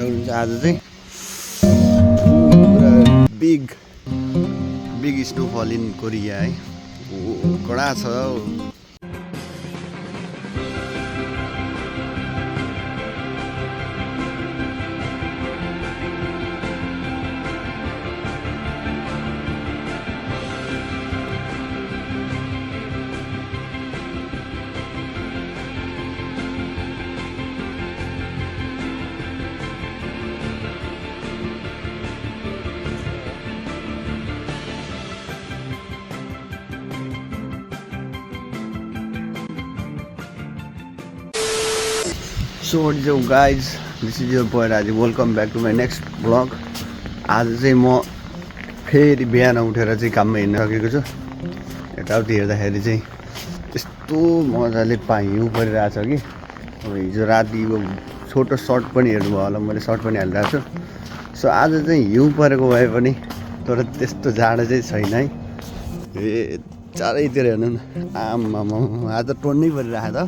सक्नुहुन्छ आज चाहिँ पुरा बिग स्नोफल इन कोरिया है। कडा छ। So what is up guys, this is your boy RAJEEV. Welcome back to my next vlog. आज चाहिँ म फेरि बिहान उठेर चाहिँ काममा हिँड्न सकेको छु। यताउति हेर्दाखेरि चाहिँ यस्तो मजाले हिउँ परिरहेछ कि अब हिजो रातिको छोटो सर्ट पनि हेर्नुभयो होला, मैले सर्ट पनि हालिरहेको छु। सो आज चाहिँ हिउँ परेको भए पनि तर त्यस्तो जाडो चाहिँ छैन है। ए चारैतिर हेर्नु न, आमामा आज टन्नै परिरहेको त।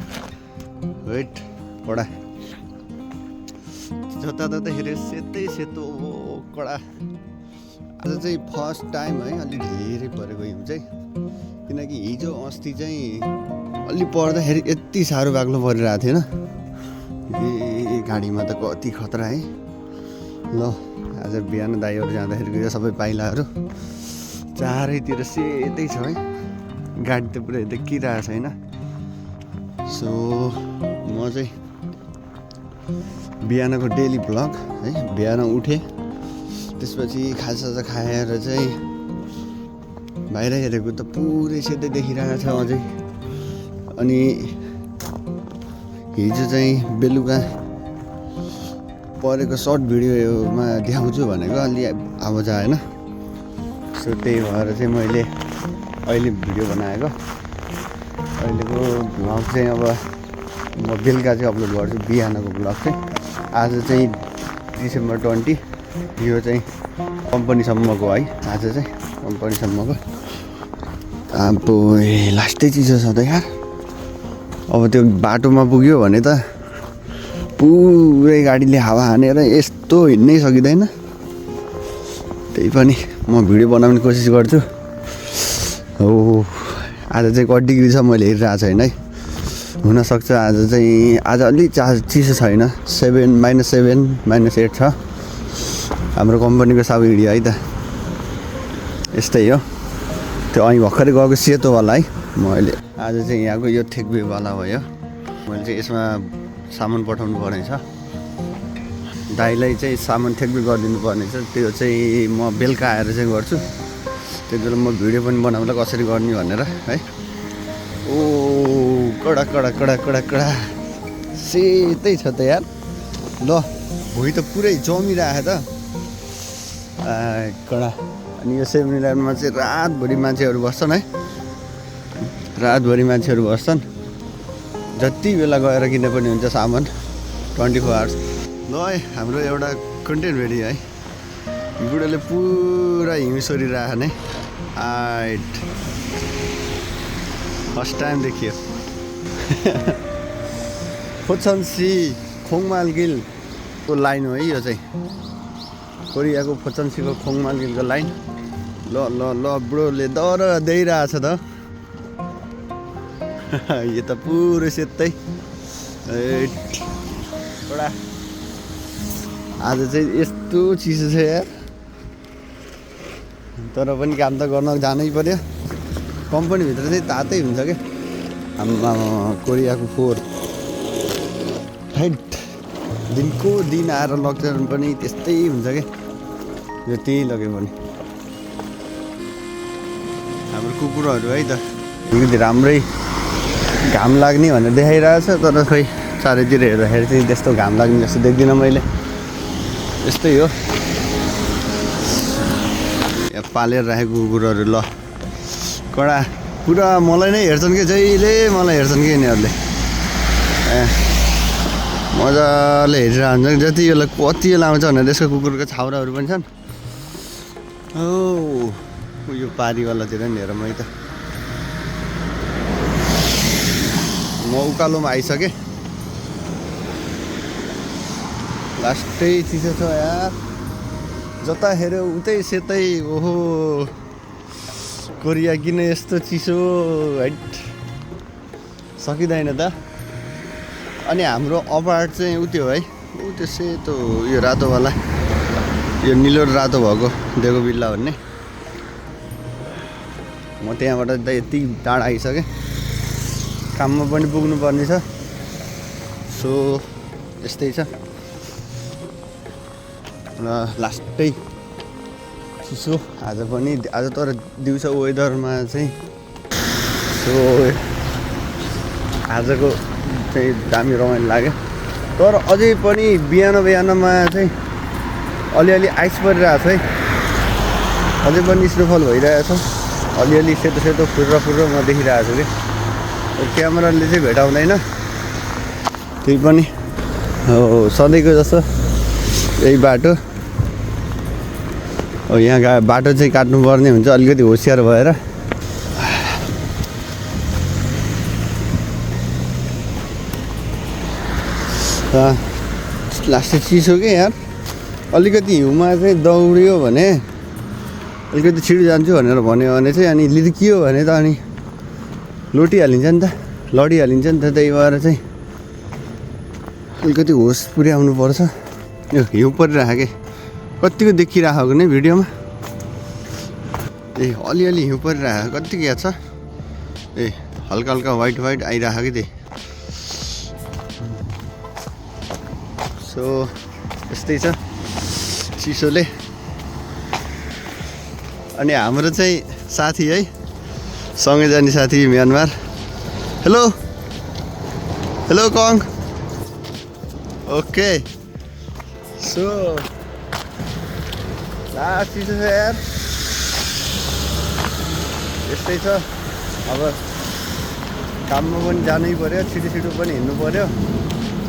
वेट कडा जताततै हेऱ्यो सेतो कडा। आज चाहिँ फर्स्ट टाइम है अलि धेरै परेको हिउँ चाहिँ, किनकि हिजो अस्ति चाहिँ अलि पर्दाखेरि यति साह्रो बाक्लो परिरहेको थिएन। ए गाडीमा त कति खतरा है। ल आज बिहान दाइहरू जाँदाखेरि यो सबै पाइलाहरू चारैतिर सेतै छ है, गाडी त पुरै देखिरहेको छैन। सो म चाहिँ बिहानको डेली भ्लग है, बिहान उठेँ त्यसपछि खाजासाजा खाएर चाहिँ बाहिर हेरेको त पुरै सेतै देखिरहेको छ अझै। अनि हिजो चाहिँ बेलुका परेको सर्ट भिडियोमा देखाउँछु भनेको अलि आवाज आएन। सो त्यही भएर चाहिँ मैले अहिले भिडियो बनाएको। अहिलेको भ्लग चाहिँ अब म बेलुका चाहिँ अपलोड गर्छु, बिहानको भ्लग चाहिँ। आज चाहिँ डिसेम्बर 20, यो चाहिँ कम्पनीसम्मको है। आज चाहिँ कम्पनीसम्मको अब लास्टै चिज छ त यार। अब त्यो बाटोमा पुग्यो भने त पुरै गाडीले हावा हानेर यस्तो हिँड्नै सकिँदैन। त्यही पनि म भिडियो बनाउने कोसिस गर्छु। हो आज चाहिँ कति डिग्री छ मैले हेरिरहेको छैन है। हुनसक्छ आज अलि चिसो छैन, -7 -8 छ। हाम्रो कम्पनीको साबु हिँड्यो है त। यस्तै हो। त्यो અહીં भर्खरै गएको सेतोवाला है। मैले आज चाहिँ यहाँको यो थेक्वेवाला भयो। मैले चाहिँ यसमा सामान पठाउनु पर्ने छ, दाइलाई चाहिँ सामान थेक्वे गरिदिनु पर्ने छ। त्यो चाहिँ म बेलुका आएर चाहिँ गर्छु। त्यति बेला म भिडियो पनि बनाउँला कसरी गर्ने भनेर है। ओ कडा सेतै छ त यार। ल भुइँ त पुरै जमिरहेको त कडा। अनि यो 7-11 चाहिँ रातभरि मान्छेहरू बस्छन् है, रातभरि मान्छेहरू बस्छन्। जति बेला गएर किने पनि हुन्छ सामान, 24 आवर्स। ल है हाम्रो एउटा कन्टेन्ट भिडियो है। बुढोले पुरा हिउँ सरिरहेको नै आइट फर्स्ट टाइम देखियो। फोचन्सी खोङमालगिलको लाइन हो है यो चाहिँ, कोरियाको फोचन्सीको खोङमालगिलको लाइन। ल ल ल बुढोले दर दिइरहेछ त। यो त पुरै सेतै कडा। आज चाहिँ यस्तो चिसो छ यार, तर पनि काम त गर्न जानै पर्यो। कम्पनीभित्र चाहिँ तातै हुन्छ क्या। हाम्रो कोरियाको 4 हाइट दिनको दिन आएर लग्छन् पनि त्यस्तै हुन्छ क्या, जति लगे पनि। हाम्रो कुकुरहरू है त अलिकति राम्रै घाम लाग्ने भनेर देखाइरहेछ, तर खै चारैतिर हेर्दाखेरि चाहिँ त्यस्तो घाम लाग्ने जस्तो देख्दिनँ मैले। यस्तै हो यहाँ पालेर राखेको कुकुरहरू। ल कडा पुरा मलाई नै हेर्छन् कि, जहिले मलाई हेर्छन् कि यिनीहरूले। मजाले हेरिरहन्छ। जति बेला कति बेला आउँछ भनेर यसको कुकुरको छाउराहरू पनि छन्। यो पारीवालातिर नि हेर, मै त म उकालोमा आइसकेँ। लास्टै चिसो छ यार, जता हेऱ्यो उतै सेतै। ओहो कोरिया किन यस्तो चिसो, हाइट सकिँदैन त। अनि हाम्रो अपार्ट चाहिँ उ त्यो है, ऊ त्यो सेतो यो रातोवाला, यो निलो र रातो भएको देगो बिल्ला भन्ने। म त्यहाँबाट त यति टाढा आइसकेँ, काममा पनि पुग्नु पर्ने छ। सो यस्तै छ र लास्टै चिसो आज पनि। आज तर दिउँसो वेदरमा चाहिँ सो आजको चाहिँ दामी रमाइलो लाग्यो। तर अझै पनि बिहान बिहानमा चाहिँ अलिअलि आइस परिरहेको छ है, अझै पनि स्नोफल भइरहेछ। अलिअलि सेतो सेतो फुर्र फुर्र म देखिरहेको छु कि क्यामेराले चाहिँ भेटाउँदैन, त्यही पनि हो सधैँको जस्तो यही बाटो हो। यहाँ बाटो चाहिँ काट्नुपर्ने हुन्छ अलिकति होसियार भएर। लास्टै चिसो के यार, अलिकति हिउँमा चाहिँ दौडियो भने अलिकति छिटो जान्छु भनेर भन्यो भने चाहिँ अनि लिर्कियो भने त अनि लोटिहालिन्छ नि त, लडिहालिन्छ नि त। त्यही भएर चाहिँ अलिकति होस पुर्याउनु पर्छ। यो हिउँ परिरहेको के कतिको देखिरहेको नि भिडियोमा, ए अलिअलि हिउँ परिरहेको कतिको याद छ। ए हल्का हल्का वाइट वाइट आइरहेको कि त्यही। सो यस्तै छ चिसोले। अनि हाम्रो चाहिँ साथी है, सँगै जाने साथी म्यानमार। हेलो हेलो कङ, ओके। सो लास्ट चिसो छ यार, यस्तै छ। अब काममा पनि जानै पर्यो, छिटो छिटो पनि हिँड्नु पर्यो।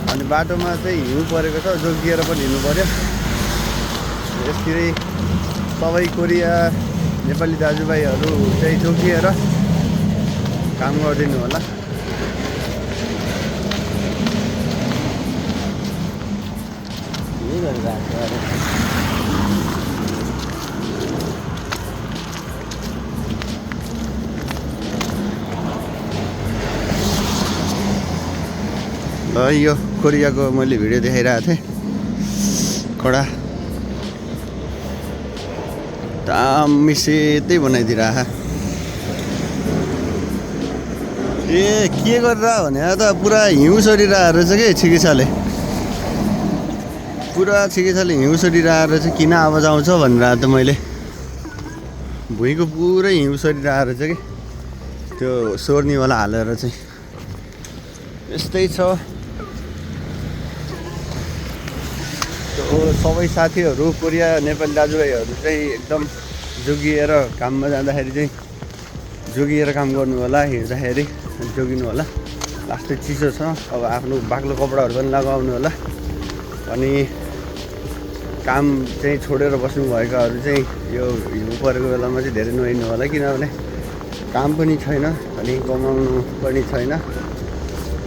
अनि बाटोमा चाहिँ हिउँ परेको छ, जोगिएर पनि हिँड्नु पर्यो। यसरी सबै कोरिया नेपाली दाजुभाइहरू चाहिँ जोगिएर काम गरिदिनु होला। यो कोरियाको मैले भिडियो देखाइरहेको थिएँ, कडा दामी सेतै बनाइदिइरह। ए के गरेर भने त पुरा हिउँ सरिरहेको रहेछ कि छिकिसाले, पुरा छिकिसाले हिउँ सरिरहेको रहेछ। किन आवाज आउँछ भनेर त मैले, भुइँको पुरै हिउँ सरिरहेको रहेछ कि त्यो सोर्नीवाला हालेर चाहिँ। यस्तै छ। सबै साथीहरू कोरिया नेपाली दाजुभाइहरू चाहिँ एकदम जोगिएर काममा जाँदाखेरि चाहिँ जोगिएर काम गर्नु होला, हिँड्दाखेरि जोगिनु होला। लास्टै चिसो छ, अब आफ्नो बाक्लो कपडाहरू पनि लगाउनु होला। अनि काम चाहिँ छोडेर बस्नुभएकाहरू चाहिँ यो हिउँ परेको बेलामा चाहिँ धेरै नहिँड्नु होला, किनभने काम पनि छैन अनि कमाउनु पनि छैन।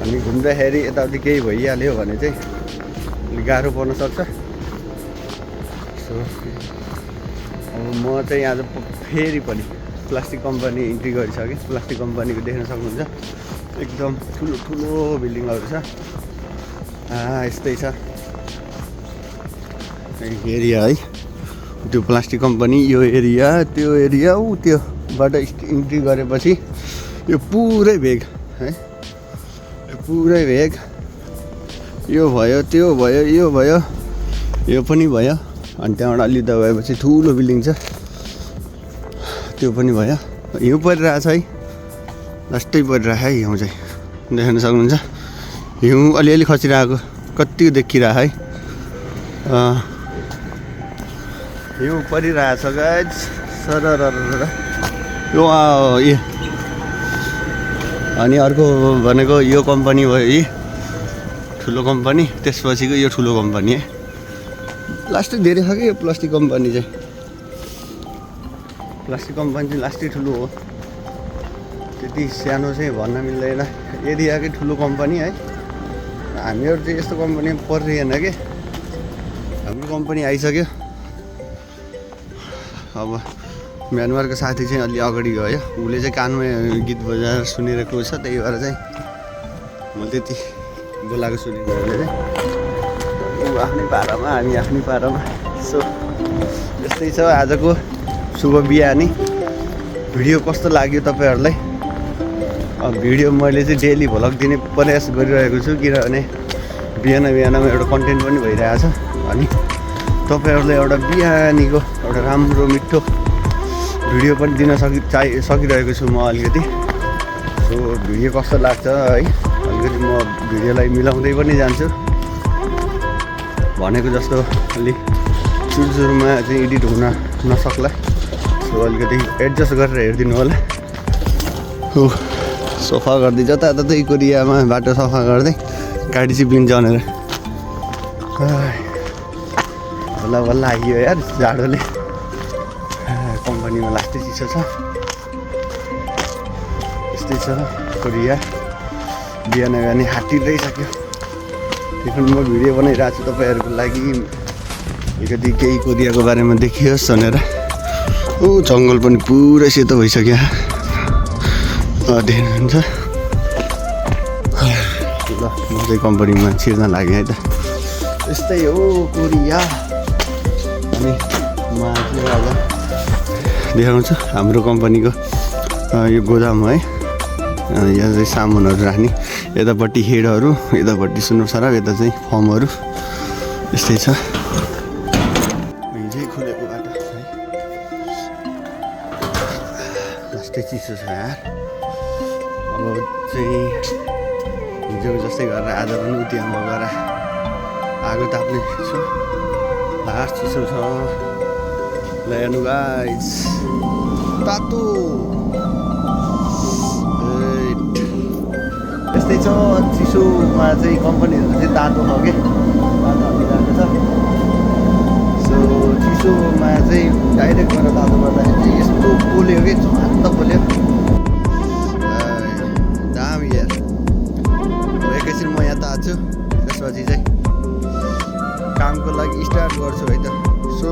अनि घुम्दाखेरि यताउति केही भइहाल्यो भने चाहिँ अलिक गाह्रो पर्न सक्छ। सो अब म चाहिँ आज फेरि पनि प्लास्टिक कम्पनी इन्ट्री गरिसकेँ। प्लास्टिक कम्पनीको देख्न सक्नुहुन्छ, एकदम ठुलो ठुलो बिल्डिङहरू छ। यस्तै छ एरिया है, त्यो प्लास्टिक कम्पनी यो एरिया, त्यो एरिया ऊ त्योबाट इन्ट्री गरेपछि यो पुरै भेग है, पुरै भेग। यो भयो, त्यो भयो, यो भयो, यो पनि भयो। अनि त्यहाँबाट अलि त भएपछि ठुलो बिल्डिङ छ, त्यो पनि भयो। हिउँ परिरहेछ है, लास्टै परिरहेको है हिउँ चाहिँ, देख्न सक्नुहुन्छ। हिउँ अलिअलि खसिरहेको कतिको देखिरहेको है, हिउँ परिरहेछ गाइज सरर। यो ए अनि अर्को भनेको यो कम्पनी भयो, यी ठुलो कम्पनी, त्यसपछिको यो ठुलो कम्पनी है। लास्टै धेरै छ कि यो प्लास्टिक कम्पनी चाहिँ, प्लास्टिक कम्पनी चाहिँ लास्टै ठुलो हो, त्यति सानो चाहिँ भन्न मिल्दैन। एरियाकै ठुलो कम्पनी है। हामीहरू चाहिँ यस्तो कम्पनीमा परिएन कि हाम्रो कम्पनी आइसक्यो। अब म्यानमारको साथी चाहिँ अलि अगाडि गयो, उसले चाहिँ कानमा गीत बजाएर सुनिरहेको छ, त्यही भएर चाहिँ म त्यति बोलाएको सुनेको। उसले चाहिँ ऊ आफ्नै पारामा, हामी आफ्नै पारामा। सो यस्तै छ आजको शुभ बिहानी। भिडियो कस्तो लाग्यो तपाईँहरूलाई? भिडियो मैले चाहिँ डेली भ्लग दिने प्रयास गरिरहेको छु, किनभने बिहान बिहानमा एउटा कन्टेन्ट पनि भइरहेछ। अनि तपाईँहरूलाई एउटा बिहानीको एउटा राम्रो मिठो भिडियो पनि दिन सकिरहेको छु म अलिकति। सो भिडियो कस्तो लाग्छ है, अलिकति म भिडियोलाई मिलाउँदै पनि जान्छु। भनेको जस्तो अलिक सुरुमा चाहिँ एडिट हुन नसक्ला, सो अलिकति एडजस्ट गरेर हेरिदिनु होला। हो सफा गर्दै जताततै कोरियामा बाटो सफा गर्दै गाडी चिप्लिन्छ भनेर। बल्ल बल्ल आइयो यार जाडोले। कम्पनीमा लास्टै चिसो छ। यस्तै छ कोरिया। बिहान बिहानै हाटिरहेसक्यो। त्यही पनि म भिडियो बनाइरहेको छु तपाईँहरूको लागि, अलिकति केही कोरियाको बारेमा देखियोस् भनेर। ऊ जङ्गल पनि पुरै सेतो भइसक्यो। देख्नुहुन्छ ल, म चाहिँ कम्पनीमा छिर्न लागेँ है त। यस्तै हो कोरिया। अनि म आज देखाउँछु हाम्रो कम्पनीको यो गोदाम है। यहाँ चाहिँ सामानहरू राख्ने, यतापट्टि हेडहरू, यतापट्टि सुन्नुसरा, यता चाहिँ फर्महरू। यस्तै छ। हिजै खुलेको बाटो है, लास्टै चिसो छ यार। अब चाहिँ हिजोको जस्तै गरेर आज पनि उतियामा गएर आगो ताप्ने छु। लास्ट चिसो छ। ल हेर्नु गाइस, तातो यस्तै छ। चिसोमा चाहिँ कम्पनीहरू चाहिँ तातो छ कि तातो हालिरहेको छ। सो चिसोमा चाहिँ डाइरेक्ट गरेर तातो गर्दाखेरि चाहिँ यस्तो पोल्यो कि चुहात्त पोल्यो। दामी यार। अब एकैछिन म यहाँ त आएको छु, त्यसपछि चाहिँ कामको लागि स्टार्ट गर्छु है त। सो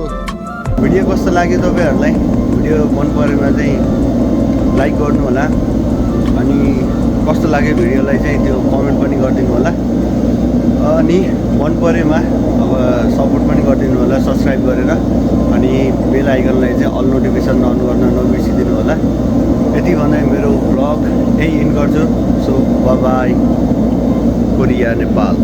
भिडियो कस्तो लाग्यो तपाईँहरूलाई? भिडियो मन परेमा चाहिँ लाइक गर्नु होला, अनि कस्तो लाग्यो भिडियोलाई चाहिँ त्यो कमेन्ट पनि गरिदिनु होला। अनि मन परेमा अब सपोर्ट पनि गरिदिनु होला सब्सक्राइब गरेर, अनि बेल आइकनलाई चाहिँ अल नोटिफिकेसन अन गर्न नबिर्सिदिनु होला। यति भन्दै मेरो भ्लग यही इन गर्छु। So by by, Korea Nepal.